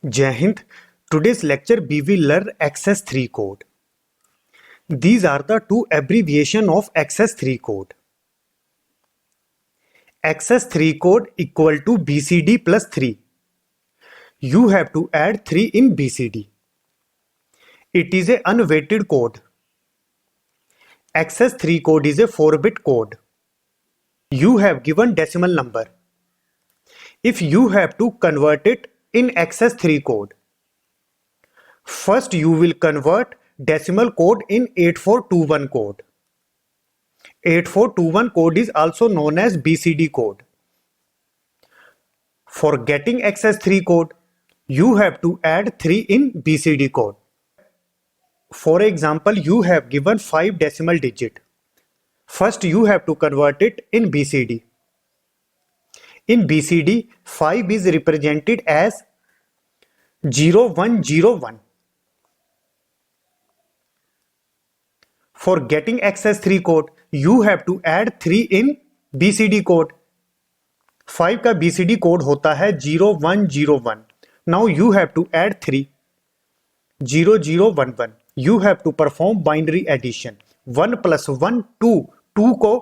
Jai Hind. Today's lecture we will learn XS3 code. These are the two abbreviation of XS3 code. XS3 code equal to BCD plus 3. You have to add 3 in BCD. It is a unweighted code. XS3 code is a 4-bit code. You have given decimal number. If you have to convert it in XS3 code, first you will convert decimal code in 8421 code. 8421 code is also known as BCD code. For getting XS3 code, you have to add 3 in BCD code. For example, you have given 5 decimal digit. First you have to convert it in BCD. In BCD, 5 is represented as 0101. For getting XS3 code, you have to add 3 in BCD code. 5 का BCD code होता है 0101. Now you have to add 3. 0011. You have to perform binary addition. 1 plus 1 2. 2 को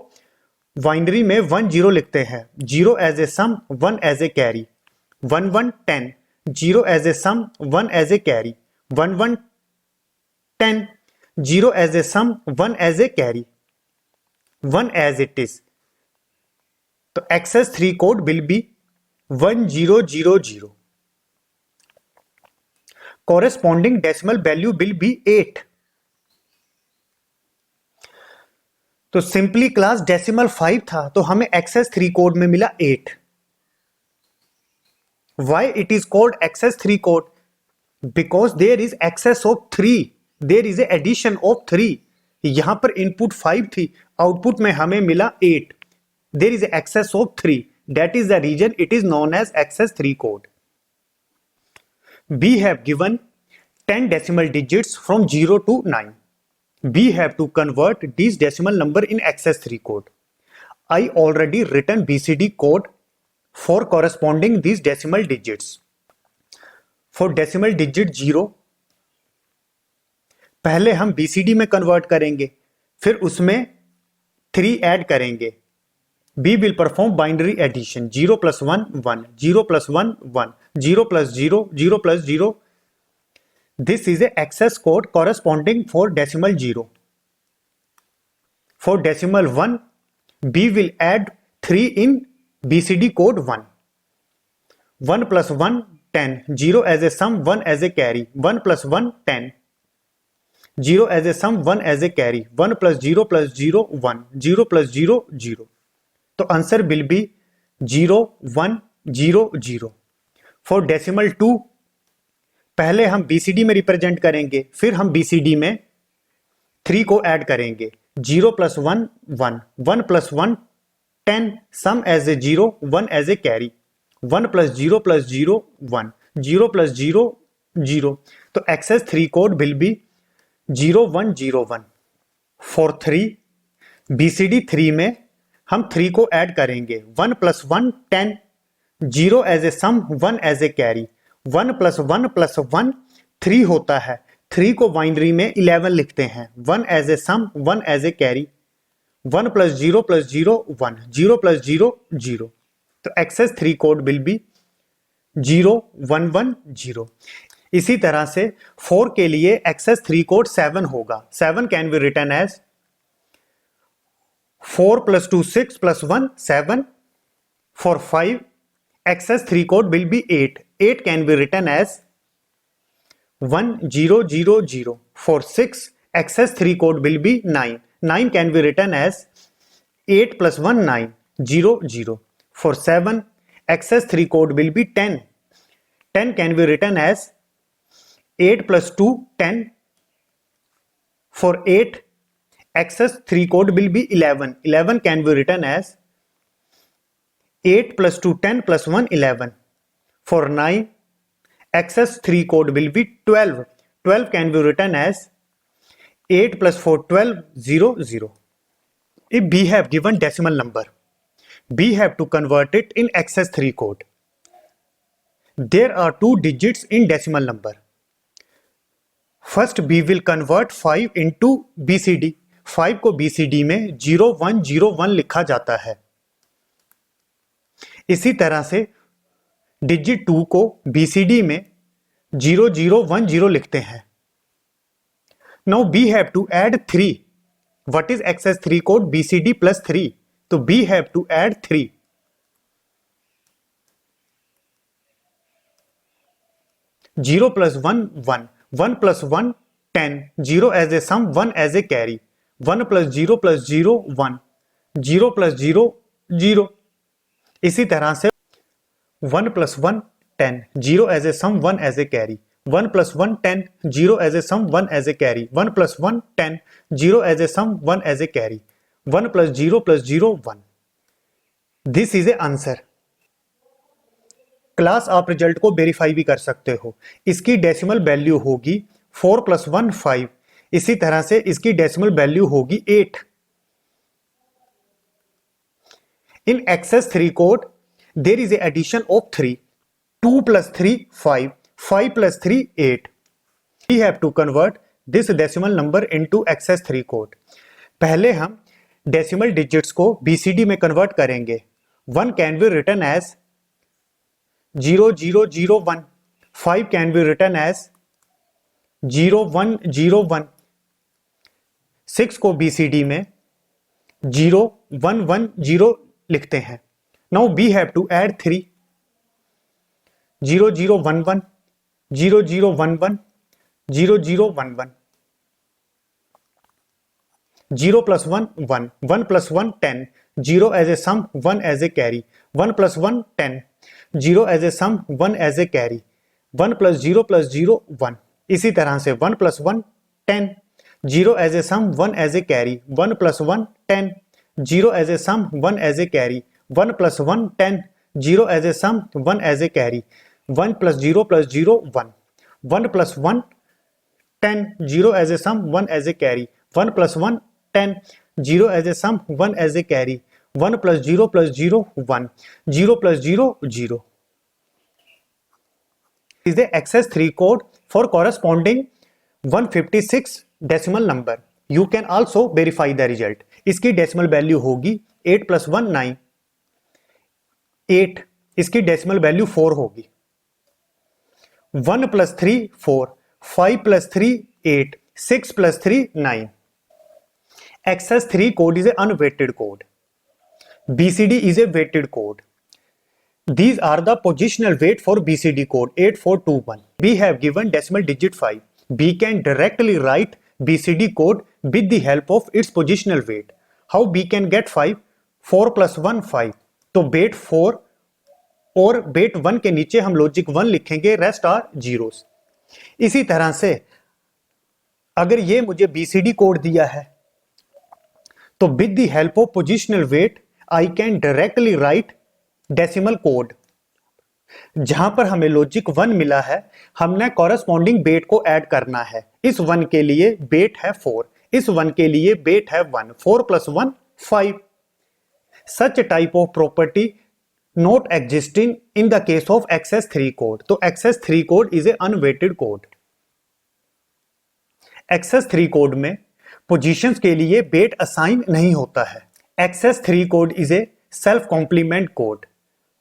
binary में 1 0 लिखते हैं. 0 as a sum, 1 as a carry. 1 1 10. 0 as a sum, 1 as a carry. 1 1 10. 0 as a sum, 1 as a carry. 1 as it is. So XS3 code will be 1000. Corresponding decimal value will be 8. तो simply class decimal 5 था तो हमें XS3 code में मिला 8. Why it is called XS3 code? Because there is excess of 3. There is a addition of 3. यहां पर input 5 थी, output में हमें मिला 8. There is a excess of 3. That is the reason it is known as XS3 code. We have given 10 decimal digits from 0 to 9. We have to convert these decimal number in XS3 code. I already written BCD code for corresponding these decimal digits. For decimal digit 0, पहले हम BCD में convert करेंगे, फिर उसमें 3 add करेंगे. We will perform binary addition. 0 plus 1 1, 0 plus 1 1, 0 plus 0 0 plus 0. This is a XS code corresponding for decimal 0. For decimal 1, we will add 3 in BCD code 1. 1 plus 1 10. 0 as a sum, 1 as a carry. 1 plus 1 10. 0 as a sum, 1 as a carry. 1 plus 0 plus 0 1. 0 plus 0 0. तो answer will be 0 1 0 0. For decimal 2, पहले हम BCD में represent करेंगे, फिर हम BCD में 3 को add करेंगे. 0 plus 1 1, 1 plus 1 10, sum as a 0, 1 as a carry. 1 plus 0 plus 0 1, 0 plus 0 0. तो XS3 code will be 0101. For 3, BCD 3 में हम 3 को ऐड करेंगे. 1 plus 1 10, 0 as a sum, 1 as a carry. 1 plus 1 plus 1 3 होता है. 3 को बाइनरी में 11 लिखते हैं. 1 as a sum, 1 as a carry. 1 plus 0 plus 0 1, 0 plus 0 0. तो XS3 कोड will be 0110. इसी तरह से 4 के लिए XS3 कोड 7 होगा. 7 can be written as 4 plus 2 6 plus 1 7. For 5, XS3 code will be 8. 8 can be written as 1000. For 6, XS3 code will be 9. 9 can be written as 8 plus 1 9 0. For 7, XS3 code will be 10. 10 can be written as 8 plus 2 10. For 8, XS3 code will be 11. 11 can be written as 8 plus 2 10 plus 1 11. For 9, XS3 code will be 12. 12 can be written as 8 plus 4 12 0. If we have given decimal number, we have to convert it in XS3 code. There are 2 digits in decimal number. First we will convert 5 into BCD। 5 को BCD में 0101 लिखा जाता है। इसी तरह से digit 2 को BCD में 0010 लिखते हैं। Now B have to add 3. What is access 3 code? BCD plus 3. तो B have to add 3. 0 plus 1 1, 1 plus 1 10, 0 as a sum, 1 as a carry, 1 plus 0 plus 0 1, 0 plus 0 0। इसी तरह से 1 plus 1 10, 0 as a sum, 1 as a carry, 1 plus 1 10, 0 as a sum, 1 as a carry, 1 plus 1 10, 0 as a sum, 1 as a carry, 1 plus 0 1। This is a answer। Class आप result को verify भी कर सकते हो। इसकी डेसिमल वैल्यू होगी 4 + 1 5। इसी तरह से इसकी डेसिमल वैल्यू होगी 8। In excess 3 code there is a addition of 3, 2 + 3 5, 5 + 3 8। We have to convert this decimal number into excess 3 code. पहले हम डेसिमल डिजिट्स को BCD में कन्वर्ट करेंगे। 1 can be written as 0001, 5 can be written as 0101, 6 को BCD में 0110 लिखते हैं। Now we have to add 3, 0011, 0011, 0011, 0 plus 1 1, 1 plus 1 10, 0 as a sum, 1 as a carry, 1 plus 1 10, 0 as a sum, 1 as a carry, 1 plus 0 1। इसी तरह से 1 plus 1 10, 0 as a sum, 1 as a carry, 1 plus 1 10, 0 as a sum, 1 as a carry, 1 plus 1 10, 0 as a sum, 1 as a carry, 1 plus 0 1, 1 plus 1 10, 0 as a sum, 1 as a carry, 1 plus 1 10, 0 as a sum, 1 as a carry, 1 plus 0 1, 0 plus 0 0। is the access 3 code for corresponding 156 decimal number। You can also verify the result। इसकी decimal value होगी 8 + 1 9, 8। इसकी decimal value 4 होगी। 1 + 3 4, 5 + 3 8, 6 + 3 9। Access 3 code is an unweighted code। BCD is a weighted code। These are the positional weight for BCD code 8421। We have given decimal digit 5। We can directly write BCD code with the help of its positional weight। How we can get 5? 4 + 1 5। तो wait 4 और wait 1 के नीचे हम logic 1 लिखेंगे, rest are zeros. इसी तरह से अगर ये मुझे BCD कोड दिया है तो with the help of positional weight I can directly write decimal code. जहां पर हमें लॉजिक 1 मिला है, हमने कॉरेस्पॉन्डिंग वेट को ऐड करना है। इस 1 के लिए वेट है 4, इस 1 के लिए वेट है 1, 4 + 1 5। Such type of property not existing in the case of excess 3 code. तो excess 3 code is a unweighted code. Excess 3 code में पोजीशंस के लिए वेट असाइन नहीं होता है। Excess 3 code is a self complement code.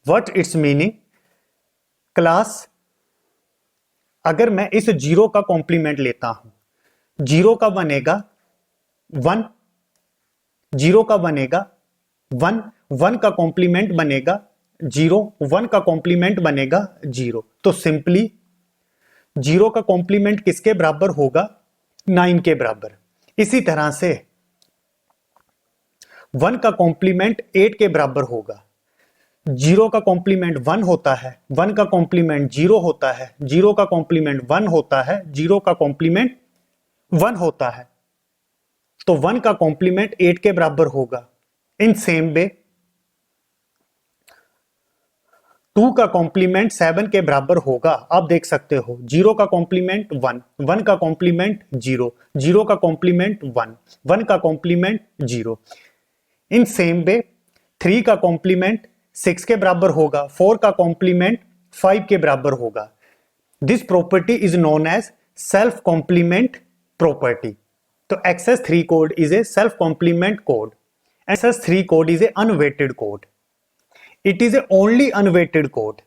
What its meaning? Class अगर मैं इस 0 का कॉम्प्लीमेंट लेता हूं, 0 का बनेगा 1, 0 का बनेगा 1, 1 का कॉम्प्लीमेंट बनेगा 0, 1 का कॉम्प्लीमेंट बनेगा 0। तो सिंपली 0 का कॉम्प्लीमेंट किसके बराबर होगा? 9 के बराबर। इसी तरह से 1 का कॉम्प्लीमेंट 8 के बराबर होगा। 0 का कॉम्प्लीमेंट 1 होता है, 1 का कॉम्प्लीमेंट 0 होता है, 0 का कॉम्प्लीमेंट 1 होता है, 0 का कॉम्प्लीमेंट 1 होता है। तो 1 का कॉम्प्लीमेंट 8 के बराबर होगा। इन सेम वे 2 का कॉम्प्लीमेंट 7 के बराबर होगा। आप देख सकते हो 0 का कॉम्प्लीमेंट 1, 1 का कॉम्प्लीमेंट 0, 0 का कॉम्प्लीमेंट 1, 1 का कॉम्प्लीमेंट 0। इन सेम वे 3 का कॉम्प्लीमेंट 6 के बराबर होगा, 4 का कॉम्प्लीमेंट 5 के बराबर होगा। This property is known as self complement property. तो XS3 code is a self complement code. XS3 code is a unweighted code. It is a only unweighted code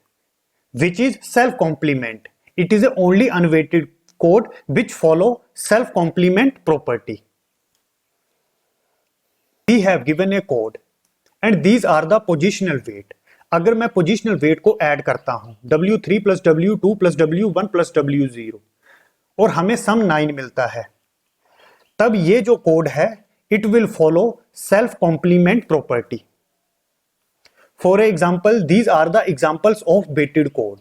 which is self-complement. It is a only unweighted code which follow self-complement property. We have given a code and these are the positional weight. अगर मैं positional weight को add करता हूं W3 plus W2 plus W1 plus W0 और हमें sum 9 मिलता है, तब ये जो कोड है it will follow self complement property. For example, these are the examples of weighted code.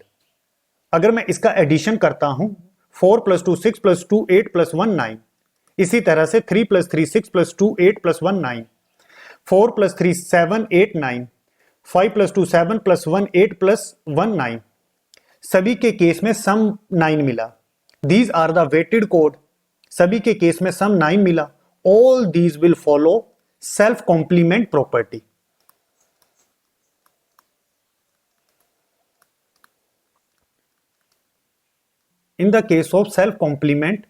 अगर मैं इसका एडिशन करता हूं 4 plus 2 6 plus 2 8 plus 1 9, इसी तरह से 3 plus 3 6 plus 2 8 plus 1 9, 4 plus 3 7 8 9, 5 plus 2 7 plus 1 8 plus 1 9, सभी के केस में सम 9 मिला। These are the weighted code. सभी के केस में सम 9 मिला। All these will follow self complement property. In the case of self complement,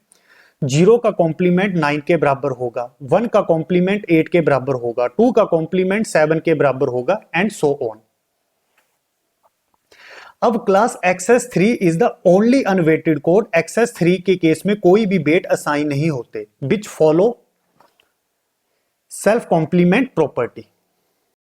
0 का कॉम्प्लीमेंट 9 के बराबर होगा, 1 का कॉम्प्लीमेंट 8 के बराबर होगा, 2 का कॉम्प्लीमेंट 7 के बराबर होगा एंड सो ऑन। अब class XS3 is the only unweighted code. XS3 के केस में कोई भी वेट असाइन नहीं होते, विच फॉलो सेल्फ कॉम्प्लीमेंट प्रॉपर्टी।